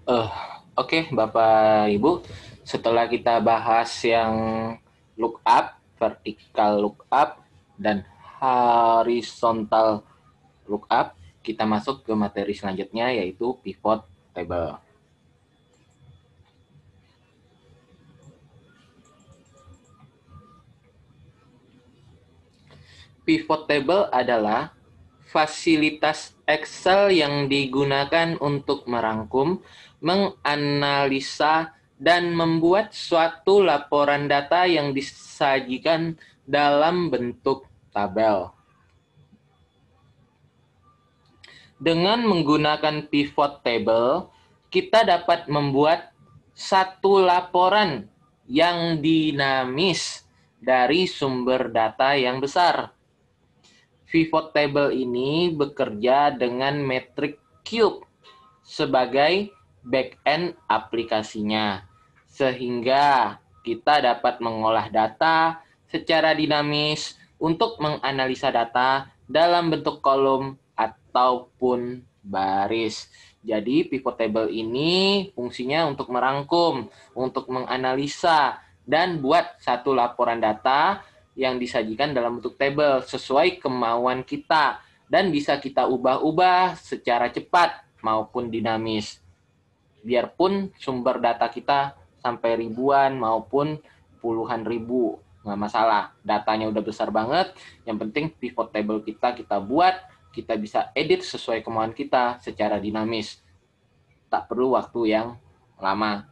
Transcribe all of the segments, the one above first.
Eh, Oke, Bapak Ibu, setelah kita bahas yang lookup, vertical lookup, dan horizontal lookup, kita masuk ke materi selanjutnya yaitu pivot table. Pivot table adalah fasilitas Excel yang digunakan untuk merangkum, menganalisa, dan membuat suatu laporan data yang disajikan dalam bentuk tabel. Dengan menggunakan pivot table, kita dapat membuat satu laporan yang dinamis dari sumber data yang besar. Pivot table ini bekerja dengan metrik cube sebagai back-end aplikasinya, sehingga kita dapat mengolah data secara dinamis untuk menganalisa data dalam bentuk kolom ataupun baris. Jadi pivot table ini fungsinya untuk merangkum, untuk menganalisa, dan buat satu laporan data yang disajikan dalam bentuk tabel sesuai kemauan kita dan bisa kita ubah-ubah secara cepat maupun dinamis. Biarpun sumber data kita sampai ribuan maupun puluhan ribu, nggak masalah. Datanya udah besar banget, yang penting pivot table kita buat, kita bisa edit sesuai kemauan kita secara dinamis. Tak perlu waktu yang lama.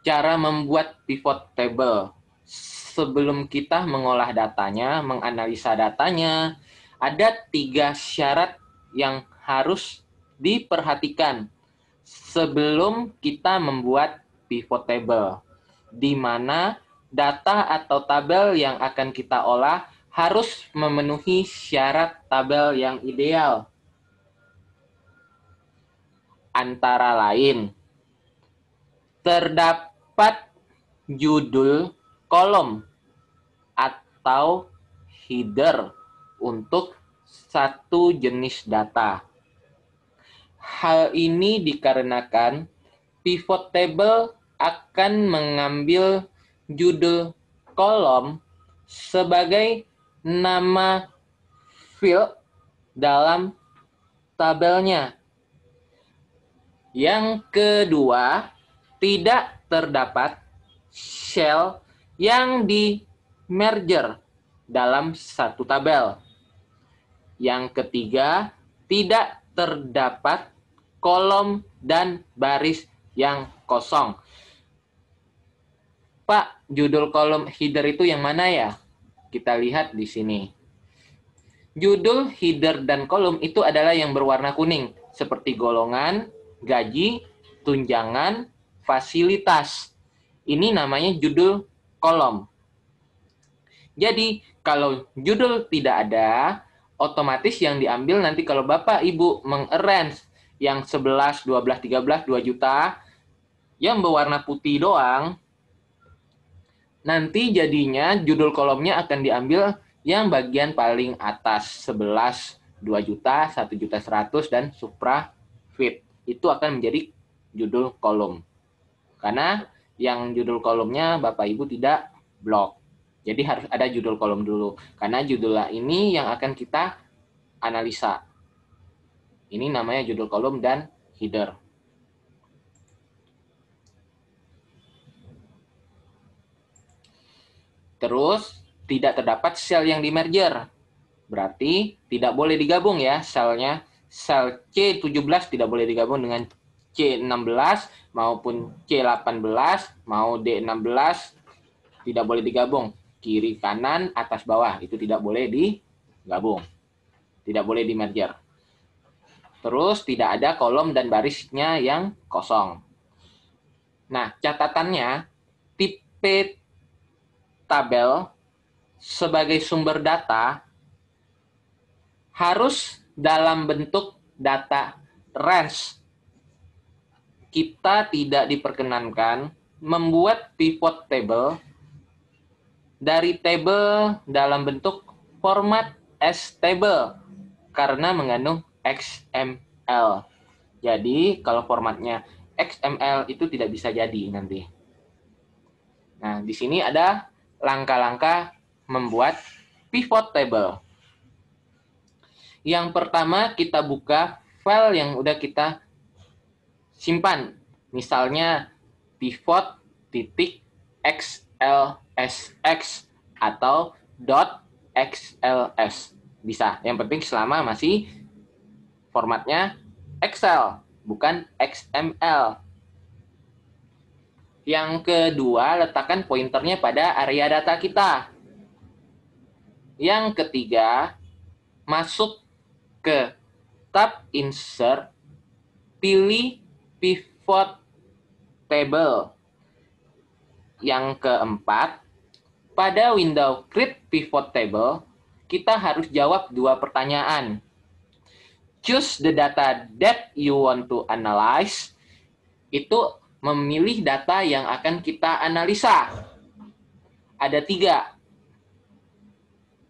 Cara membuat pivot table. Sebelum kita mengolah datanya, menganalisa datanya, ada 3 syarat yang harus diperhatikan sebelum kita membuat pivot table, di mana data atau tabel yang akan kita olah harus memenuhi syarat tabel yang ideal. Antara lain, terdapat judul kolom atau header untuk satu jenis data. Hal ini dikarenakan pivot table akan mengambil judul kolom sebagai nama field dalam tabelnya. Yang kedua, tidak terdapat cell yang di merger dalam satu tabel. Yang ketiga, tidak terdapat kolom dan baris yang kosong. Pak, judul kolom header itu yang mana ya? Kita lihat di sini. Judul, header, dan kolom itu adalah yang berwarna kuning, seperti golongan, gaji, tunjangan, fasilitas. Ini namanya judul kolom. Jadi, kalau judul tidak ada, otomatis yang diambil nanti kalau Bapak Ibu mengarrange yang 11, 12, 13, 2 juta, yang berwarna putih doang, nanti jadinya judul kolomnya akan diambil yang bagian paling atas, 11, 2 juta, 1 juta 100, dan supra fit. Itu akan menjadi judul kolom. Karena yang judul kolomnya Bapak Ibu tidak blok. Jadi harus ada judul kolom dulu. Karena judul ini yang akan kita analisa. Ini namanya judul kolom dan header. Terus, tidak terdapat sel yang di merger. Berarti tidak boleh digabung ya selnya. Sel C17 tidak boleh digabung dengan C16 maupun C18, mau D16 tidak boleh digabung. Kiri, kanan, atas, bawah itu tidak boleh digabung. Tidak boleh di merger. Terus tidak ada kolom dan barisnya yang kosong. Nah, catatannya tipe tabel sebagai sumber data harus dalam bentuk data range. Kita tidak diperkenankan membuat pivot table dari table dalam bentuk format as table karena mengandung XML. Jadi kalau formatnya XML itu tidak bisa jadi nanti. Nah, di sini ada langkah-langkah membuat pivot table. Yang pertama kita buka file yang udah kita simpan. Misalnya pivot.xlsx atau .xls. Bisa. Yang penting selama masih formatnya Excel, bukan XML. Yang kedua, letakkan pointernya pada area data kita. Yang ketiga, masuk ke tab Insert, pilih Pivot Table. Yang keempat, pada window Create Pivot Table, kita harus jawab dua pertanyaan. Choose the data that you want to analyze. Itu memilih data yang akan kita analisa. Ada 3.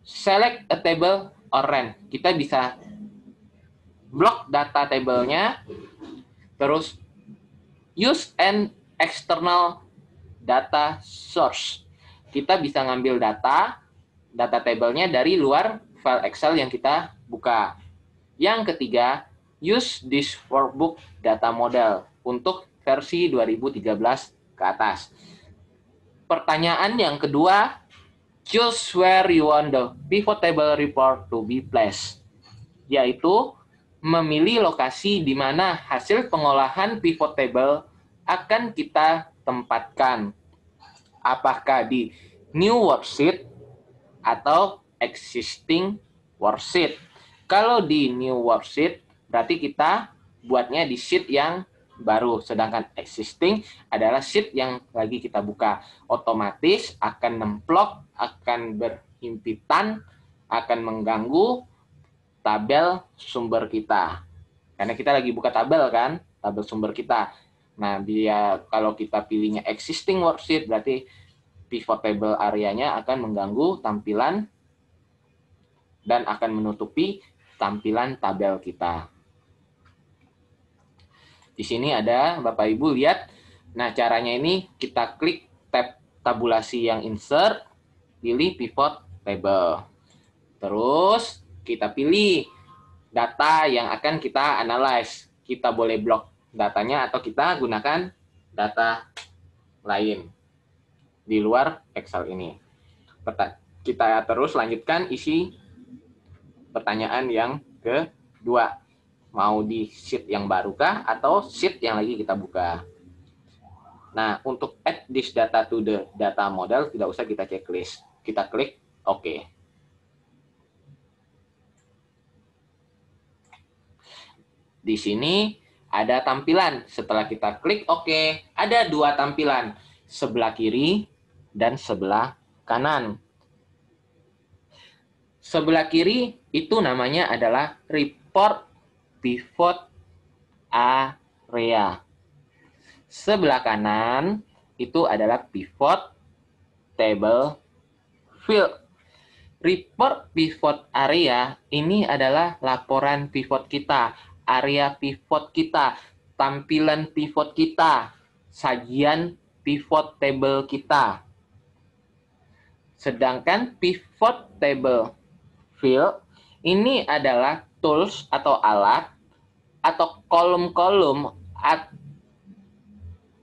Select a table or rand. Kita bisa blok data tabelnya. Terus use an external data source. Kita bisa ngambil data tabelnya dari luar file Excel yang kita buka. Yang ketiga, use this workbook data model untuk versi 2013 ke atas. Pertanyaan yang kedua, choose where you want the pivot table report to be placed, yaitu memilih lokasi di mana hasil pengolahan pivot table akan kita tempatkan. Apakah di new worksheet atau existing worksheet. Kalau di new worksheet, berarti kita buatnya di sheet yang baru. Sedangkan existing adalah sheet yang lagi kita buka. Otomatis akan nemplok, akan berhimpitan, akan mengganggu tabel sumber kita. Karena kita lagi buka tabel kan, tabel sumber kita. Nah, dia kalau kita pilihnya existing worksheet, berarti pivot table area-nya akan mengganggu tampilan dan akan menutupi tampilan tabel kita. Di sini ada, Bapak Ibu lihat. Nah, caranya ini kita klik tab tabulasi yang insert, pilih pivot table. Terus kita pilih data yang akan kita analyze. Kita boleh blok datanya atau kita gunakan data lain di luar Excel ini. Kita terus lanjutkan isi pertanyaan yang kedua. Mau di sheet yang barukah atau sheet yang lagi kita buka. Nah, untuk add this data to the data model, tidak usah kita checklist. Kita klik OK. Di sini ada tampilan. Setelah kita klik OK, ada 2 tampilan. Sebelah kiri dan sebelah kanan. Sebelah kiri itu namanya adalah Report Pivot Area. Sebelah kanan itu adalah Pivot Table Field. Report Pivot Area ini adalah laporan pivot kita, area pivot kita, tampilan pivot kita, sajian pivot table kita. Sedangkan Pivot Table Field ini adalah tools atau alat atau kolom-kolom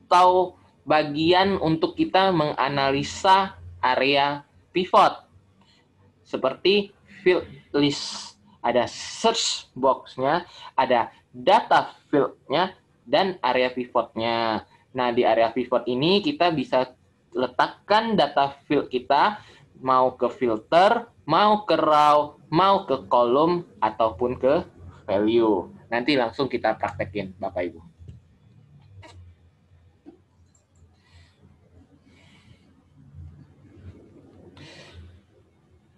atau bagian untuk kita menganalisa area pivot. Seperti field list, ada search box-nya, ada data field-nya, dan area pivot-nya. Nah, di area pivot ini kita bisa letakkan data field kita, mau ke filter, mau ke row, mau ke kolom, ataupun ke value. Nanti langsung kita praktekin, Bapak Ibu.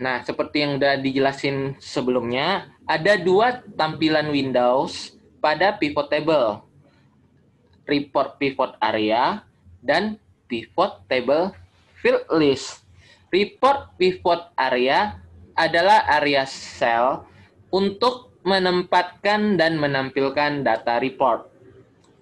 Nah, seperti yang udah dijelasin sebelumnya, ada 2 tampilan Windows pada pivot table. Report Pivot Area dan Pivot Table Field List. Report Pivot Area adalah area sel untuk menempatkan dan menampilkan data report.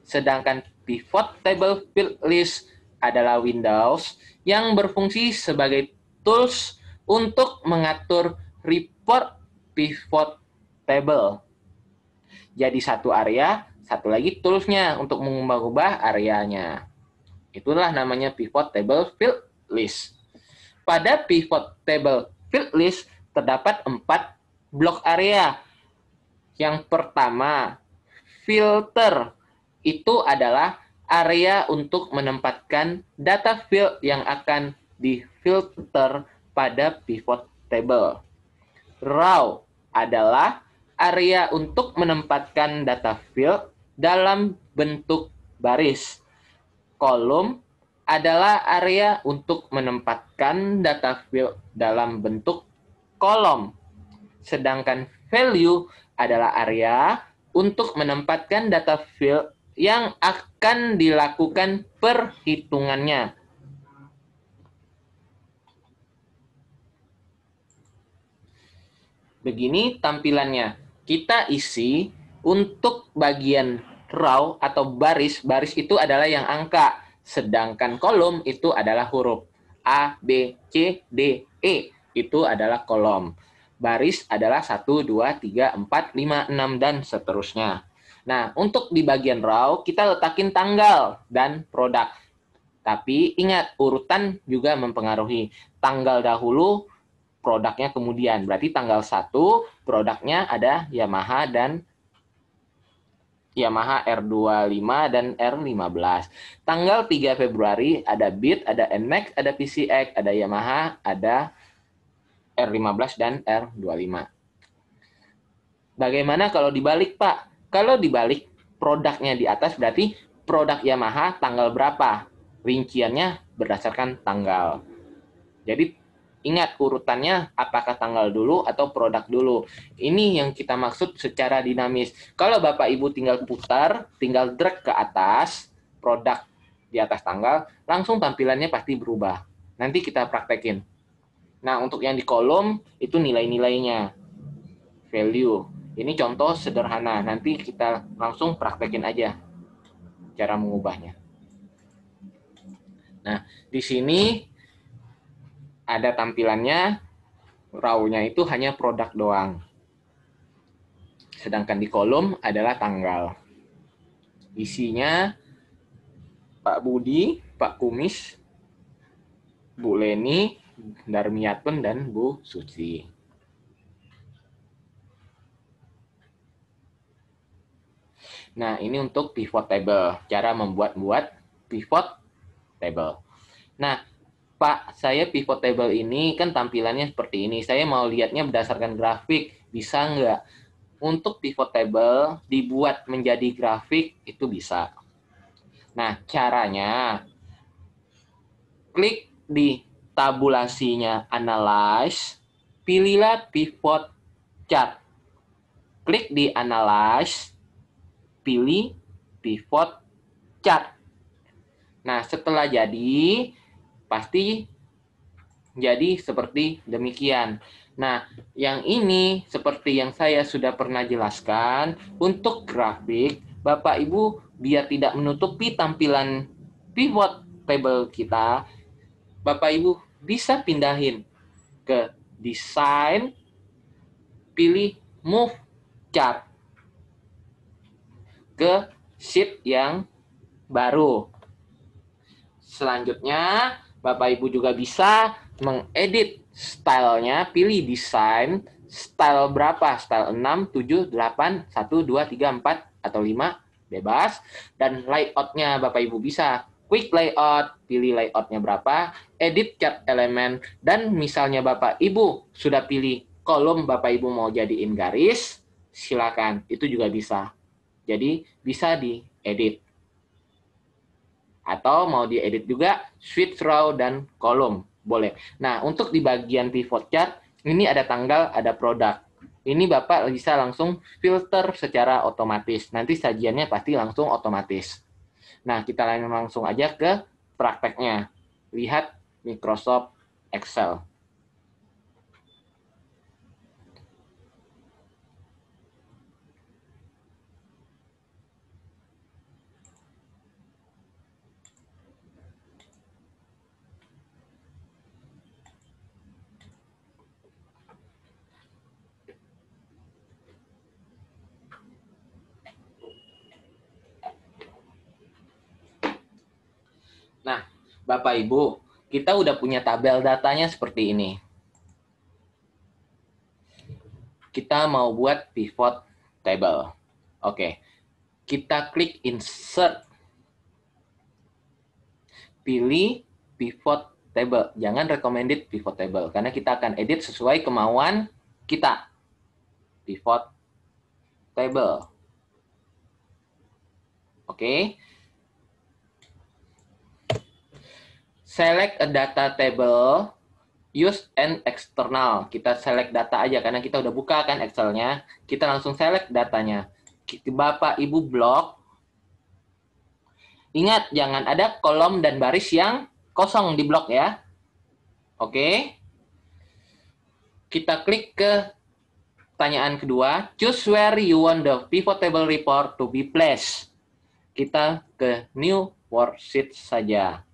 Sedangkan pivot table field list adalah Windows yang berfungsi sebagai tools untuk mengatur report pivot table. Jadi satu area, satu lagi toolsnya untuk mengubah-ubah areanya. Itulah namanya pivot table field list. Pada pivot table field list terdapat 4 blok area. Yang pertama, filter. Itu adalah area untuk menempatkan data field yang akan difilter pada pivot table. Row adalah area untuk menempatkan data field dalam bentuk baris. Kolom adalah area untuk menempatkan data field dalam bentuk kolom. Sedangkan value adalah area untuk menempatkan data field yang akan dilakukan perhitungannya. Begini tampilannya. Kita isi untuk bagian row atau baris. Baris itu adalah yang angka. Sedangkan kolom itu adalah huruf. A, B, C, D, E. Itu adalah kolom. Baris adalah 1, 2, 3, 4, 5, 6, dan seterusnya. Nah, untuk di bagian row, kita letakin tanggal dan produk. Tapi ingat, urutan juga mempengaruhi. Tanggal dahulu, produknya kemudian. Berarti tanggal 1, produknya ada Yamaha dan Yamaha R25 dan R15. Tanggal 3 Februari ada Beat, ada NMAX, ada PCX, ada Yamaha, ada R15 dan R25. Bagaimana kalau dibalik, Pak? Kalau dibalik produknya di atas berarti produk Yamaha tanggal berapa? Rinciannya berdasarkan tanggal. Jadi ingat urutannya apakah tanggal dulu atau produk dulu. Ini yang kita maksud secara dinamis. Kalau Bapak Ibu tinggal putar, tinggal drag ke atas, produk di atas tanggal, langsung tampilannya pasti berubah. Nanti kita praktekin. Nah, untuk yang di kolom, itu nilai-nilainya. Value. Ini contoh sederhana. Nanti kita langsung praktekin aja cara mengubahnya. Nah, di sini ada tampilannya, raw-nya itu hanya produk doang. Sedangkan di kolom adalah tanggal. Isinya Pak Budi, Pak Kumis, Bu Leni, Darmiatun, dan Bu Suci. Nah, ini untuk pivot table. Cara membuat pivot table. Nah, Pak, saya pivot table ini kan tampilannya seperti ini. Saya mau lihatnya berdasarkan grafik. Bisa nggak? Untuk pivot table dibuat menjadi grafik itu bisa. Nah, caranya klik di tabulasinya Analyze, pilihlah pivot chart. Klik di Analyze, pilih pivot chart. Nah, setelah jadi, pasti jadi seperti demikian. Nah, yang ini seperti yang saya sudah pernah jelaskan, untuk grafik, Bapak Ibu biar tidak menutupi tampilan pivot table kita, Bapak Ibu bisa pindahin ke desain, pilih move chart ke sheet yang baru. Selanjutnya, Bapak Ibu juga bisa mengedit stylenya, pilih desain, style berapa? Style 6, 7, 8, 1, 2, 3, 4, atau 5, bebas. Dan layoutnya Bapak Ibu bisa quick layout, pilih layoutnya berapa, edit chart elemen, dan misalnya Bapak Ibu sudah pilih kolom, Bapak Ibu mau jadiin garis, silakan, itu juga bisa. Jadi bisa diedit. Atau mau diedit juga switch row dan kolom, boleh. Nah, untuk di bagian pivot chart, ini ada tanggal, ada produk. Ini Bapak bisa langsung filter secara otomatis. Nanti sajiannya pasti langsung otomatis. Nah, kita langsung aja ke prakteknya. Lihat Microsoft Excel. Nah, Bapak Ibu, kita udah punya tabel datanya seperti ini. Kita mau buat pivot table. Oke, kita klik insert. Pilih pivot table. Jangan recommended pivot table, karena kita akan edit sesuai kemauan kita. Pivot table. Oke. Select a data table. Use an external. Kita select data aja karena kita udah buka kan Excel-nya. Kita langsung select datanya. Bapak Ibu blok. Ingat, jangan ada kolom dan baris yang kosong di blok ya. Oke. Kita klik ke pertanyaan kedua. Choose where you want the pivot table report to be placed. Kita ke new worksheet saja.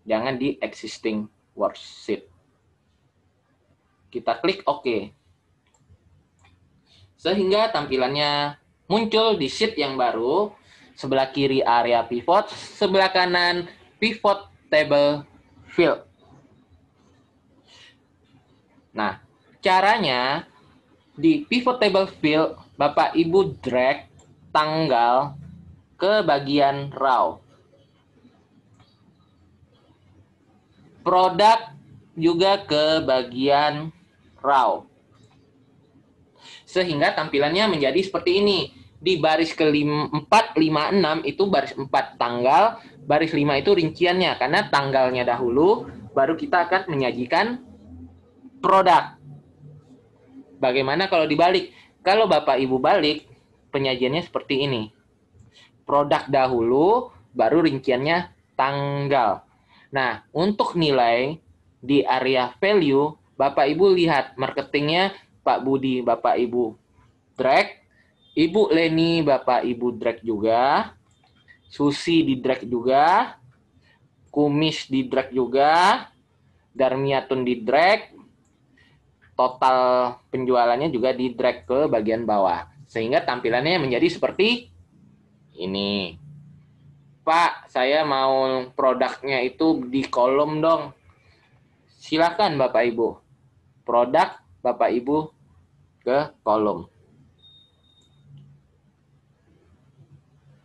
Jangan di existing worksheet. Kita klik OK. Sehingga tampilannya muncul di sheet yang baru. Sebelah kiri area pivot, sebelah kanan pivot table field. Nah, caranya di pivot table field, Bapak Ibu drag tanggal ke bagian row. Produk juga ke bagian row. Sehingga tampilannya menjadi seperti ini. Di baris ke-4, 5, 6 itu baris 4 tanggal, baris 5 itu rinciannya. Karena tanggalnya dahulu, baru kita akan menyajikan produk. Bagaimana kalau dibalik? Kalau Bapak Ibu balik, penyajiannya seperti ini. Produk dahulu, baru rinciannya tanggal. Nah, untuk nilai di area value, Bapak Ibu lihat marketingnya Pak Budi, Bapak Ibu drag. Ibu Leni, Bapak Ibu drag juga. Susi di drag juga. Kumis di drag juga. Darmiatun di drag. Total penjualannya juga di drag ke bagian bawah. Sehingga tampilannya menjadi seperti ini. Pak, saya mau produknya itu di kolom dong. Silakan Bapak Ibu. Produk Bapak Ibu ke kolom.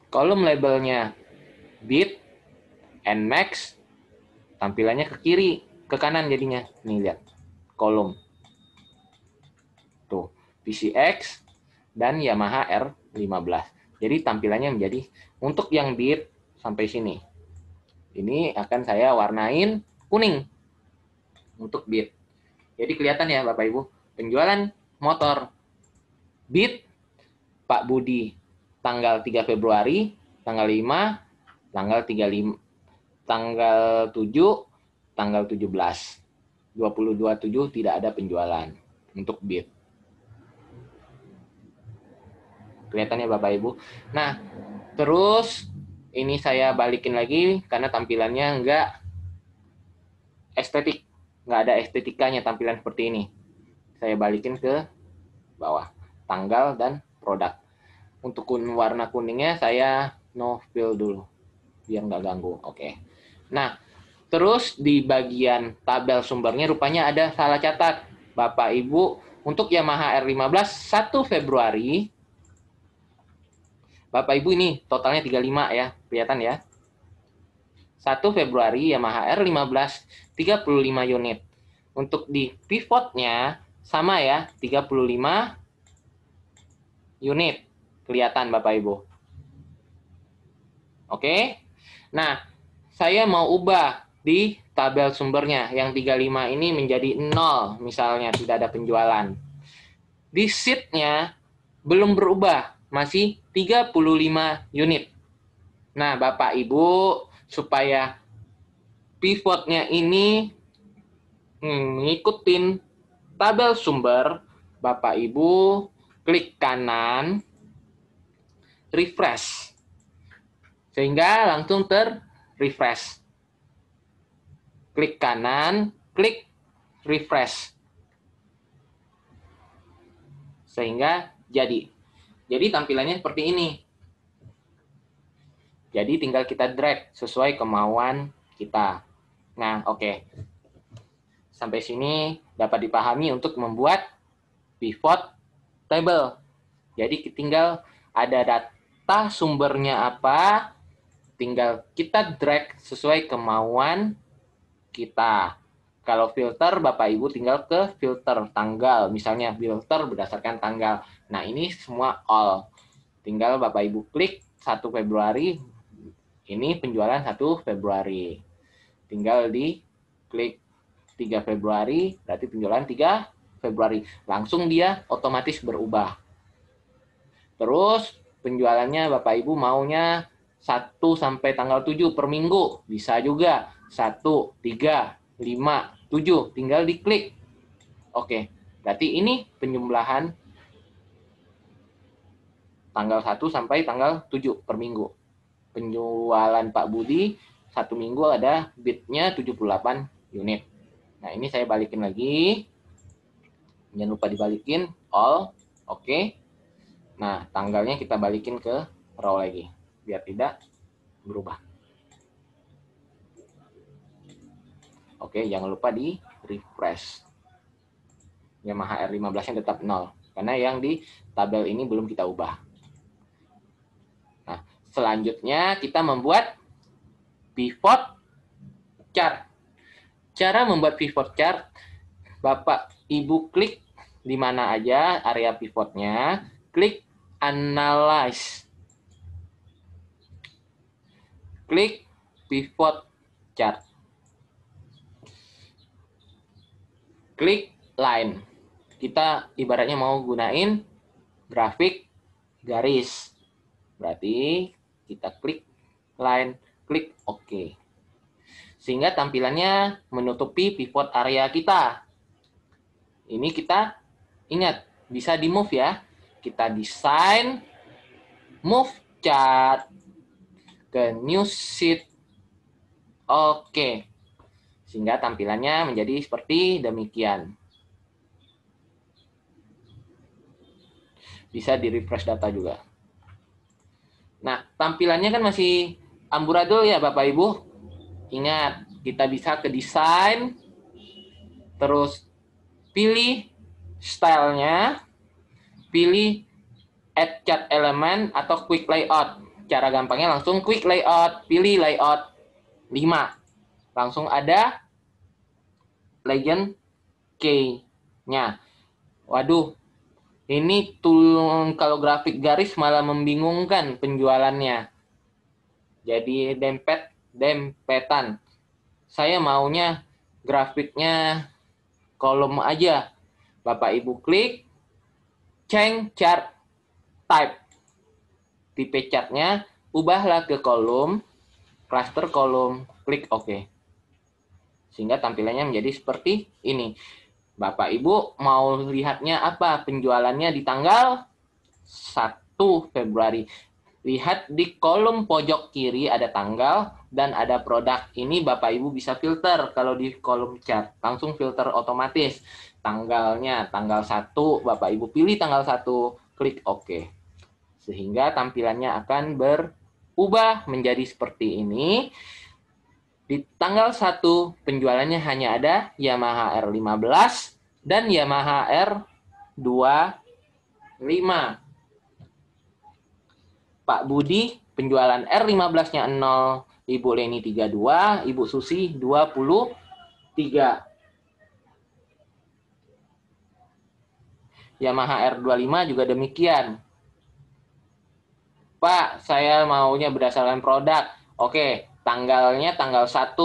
Kolom labelnya bid and max, tampilannya ke kiri, ke kanan jadinya. Nih lihat, kolom. Tuh, PCX dan Yamaha R15. Jadi tampilannya menjadi, untuk yang bid sampai sini. Ini akan saya warnain kuning untuk bid. Jadi kelihatan ya Bapak Ibu, penjualan motor bid Pak Budi tanggal 3 Februari, tanggal 5, tanggal 35, tanggal 7, tanggal 17. 22/7 tidak ada penjualan untuk bid. Kelihatannya Bapak Ibu. Nah, terus ini saya balikin lagi karena tampilannya enggak estetik. Nggak ada estetikanya tampilan seperti ini. Saya balikin ke bawah. Tanggal dan produk. Untuk warna kuningnya saya no fill dulu. Biar nggak ganggu. Oke. Nah, terus di bagian tabel sumbernya rupanya ada salah catat. Bapak Ibu, untuk Yamaha R15 1 Februari. Bapak Ibu ini totalnya 35 ya. Kelihatan ya. 1 Februari Yamaha R15 35 unit. Untuk di pivotnya sama ya, 35 unit. Kelihatan Bapak Ibu. Oke. Nah, saya mau ubah di tabel sumbernya. Yang 35 ini menjadi 0, misalnya tidak ada penjualan. Di sheet-nya belum berubah, masih 35 unit. Nah, Bapak Ibu, supaya pivotnya ini ngikutin tabel sumber, Bapak Ibu klik kanan, refresh. Sehingga langsung ter-refresh. Klik kanan, klik refresh. Sehingga jadi. Jadi tampilannya seperti ini. Jadi tinggal kita drag sesuai kemauan kita. Nah, oke. Sampai sini dapat dipahami untuk membuat pivot table. Jadi tinggal ada data sumbernya apa, tinggal kita drag sesuai kemauan kita. Kalau filter, Bapak Ibu tinggal ke filter tanggal. Misalnya filter berdasarkan tanggal. Nah, ini semua all. Tinggal Bapak Ibu klik 1 Februari. Ini penjualan 1 Februari. Tinggal di klik 3 Februari, berarti penjualan 3 Februari. Langsung dia otomatis berubah. Terus penjualannya Bapak Ibu maunya 1 sampai tanggal 7 per minggu. Bisa juga. 1, 3, 5, 7. Tinggal diklik. Oke, berarti ini penjumlahan tanggal 1 sampai tanggal 7 per minggu. Penjualan Pak Budi 1 minggu ada bitnya 78 unit. Nah, ini saya balikin lagi. Jangan lupa dibalikin all. Oke. Nah, tanggalnya kita balikin ke row lagi biar tidak berubah. Oke, jangan lupa di refresh. Yamaha R15-nya tetap 0 karena yang di tabel ini belum kita ubah. Nah, selanjutnya kita membuat pivot chart. Cara membuat pivot chart, Bapak Ibu klik di mana aja area pivotnya, klik analyze. Klik pivot chart. Klik line. Kita ibaratnya mau gunain grafik garis. Berarti kita klik line, klik OK. Sehingga tampilannya menutupi pivot area kita. Ini kita ingat, bisa di move ya. Kita desain, move chart ke new sheet. Oke. Sehingga tampilannya menjadi seperti demikian. Bisa di refresh data juga. Nah, tampilannya kan masih amburadul ya Bapak Ibu. Ingat, kita bisa ke desain, terus pilih stylenya, pilih add chart element atau quick layout. Cara gampangnya langsung quick layout, pilih layout 5. Langsung ada legend key-nya. Waduh, ini kalau grafik garis malah membingungkan penjualannya. Jadi dempetan. Saya maunya grafiknya kolom aja. Bapak Ibu klik change chart type. Tipe chartnya ubahlah ke kolom, cluster kolom, klik OK. Sehingga tampilannya menjadi seperti ini. Bapak Ibu mau lihatnya apa? Penjualannya di tanggal 1 Februari. Lihat di kolom pojok kiri ada tanggal dan ada produk. Ini Bapak Ibu bisa filter kalau di kolom chart. Langsung filter otomatis. Tanggalnya tanggal 1, Bapak Ibu pilih tanggal 1, klik OK. Sehingga tampilannya akan berubah menjadi seperti ini. Di tanggal 1 penjualannya hanya ada Yamaha R15 dan Yamaha R25. Pak Budi penjualan R15-nya 0, Ibu Leni 32, Ibu Susi 23. Yamaha R25 juga demikian. Pak, saya maunya berdasarkan produk. Oke, tanggalnya tanggal 1.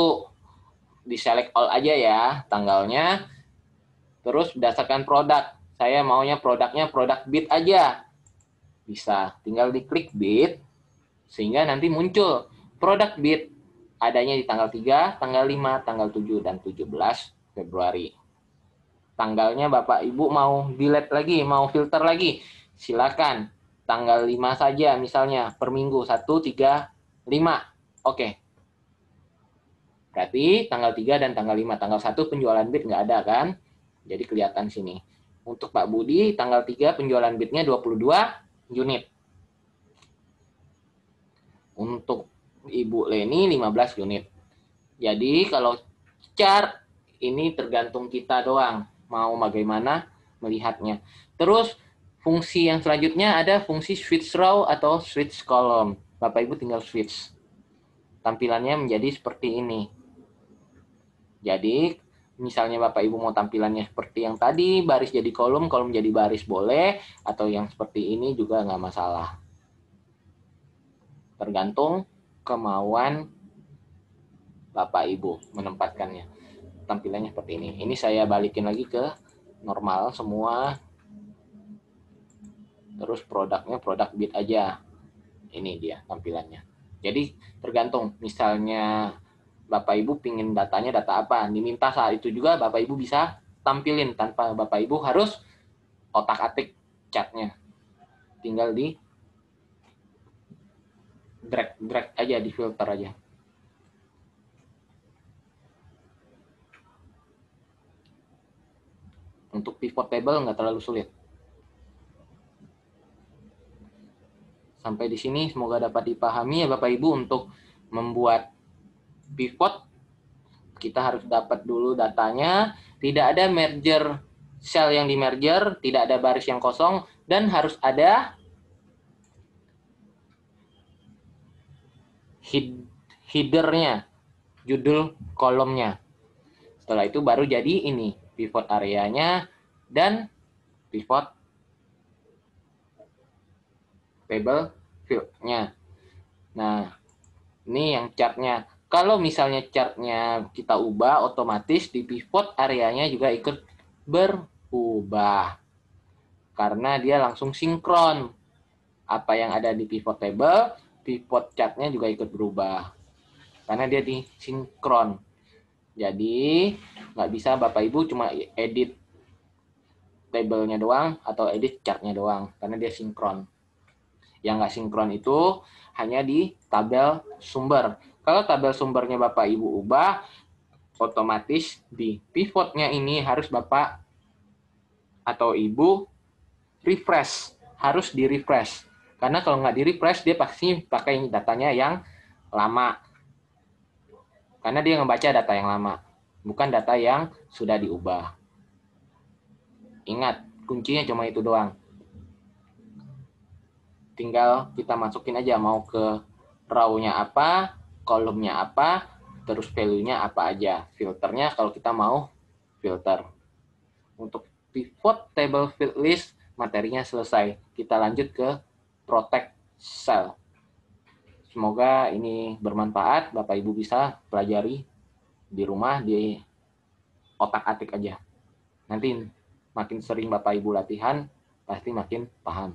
Di-select all aja ya tanggalnya. Terus berdasarkan produk. Saya maunya produknya produk beat aja. Bisa, tinggal diklik bit, sehingga nanti muncul produk bit adanya di tanggal 3, tanggal 5, tanggal 7, dan 17 Februari. Tanggalnya Bapak Ibu mau delete lagi, mau filter lagi, silakan. Tanggal 5 saja misalnya, per minggu, 1, 3, 5. Oke. Berarti tanggal 3 dan tanggal 5, tanggal 1 penjualan bit nggak ada kan? Jadi kelihatan sini. Untuk Pak Budi, tanggal 3 penjualan bitnya 22 unit. Untuk Ibu Leni 15 unit. Jadi kalau chart ini tergantung kita doang mau bagaimana melihatnya. Terus fungsi yang selanjutnya ada fungsi switch row atau switch column. Bapak Ibu tinggal switch. Tampilannya menjadi seperti ini. Jadi misalnya Bapak Ibu mau tampilannya seperti yang tadi, baris jadi kolom, kolom jadi baris boleh, atau yang seperti ini juga nggak masalah. Tergantung kemauan Bapak Ibu menempatkannya. Tampilannya seperti ini. Ini saya balikin lagi ke normal semua. Terus produknya produk bit aja. Ini dia tampilannya. Jadi tergantung, misalnya Bapak Ibu pingin datanya data apa, diminta saat itu juga Bapak Ibu bisa tampilin tanpa Bapak Ibu harus otak-atik chatnya. Tinggal di drag aja, di filter aja. Untuk pivot table nggak terlalu sulit. Sampai di sini semoga dapat dipahami ya Bapak Ibu. Untuk membuat pivot kita harus dapat dulu datanya, tidak ada merger cell yang di merger, tidak ada baris yang kosong, dan harus ada headernya, judul kolomnya. Setelah itu baru jadi ini pivot areanya dan pivot table field-nya. Nah, ini yang chart-nya. Kalau misalnya chart-nya kita ubah, otomatis di pivot areanya juga ikut berubah. Karena dia langsung sinkron. Apa yang ada di pivot table, pivot chart-nya juga ikut berubah. Karena dia disinkron. Jadi, nggak bisa Bapak Ibu cuma edit table-nya doang atau edit chart-nya doang. Karena dia sinkron. Yang nggak sinkron itu hanya di tabel sumber. Kalau tabel sumbernya Bapak Ibu ubah, otomatis di pivotnya ini harus Bapak atau Ibu refresh. Harus di refresh. Karena kalau nggak di refresh, dia pasti pakai datanya yang lama. Karena dia ngebaca data yang lama, bukan data yang sudah diubah. Ingat, kuncinya cuma itu doang. Tinggal kita masukin aja mau ke row-nya apa, kolomnya apa, terus value-nya apa aja. Filternya kalau kita mau filter. Untuk pivot table field list, materinya selesai. Kita lanjut ke protect cell. Semoga ini bermanfaat. Bapak Ibu bisa pelajari di rumah, di otak-atik aja. Nanti makin sering Bapak Ibu latihan, pasti makin paham.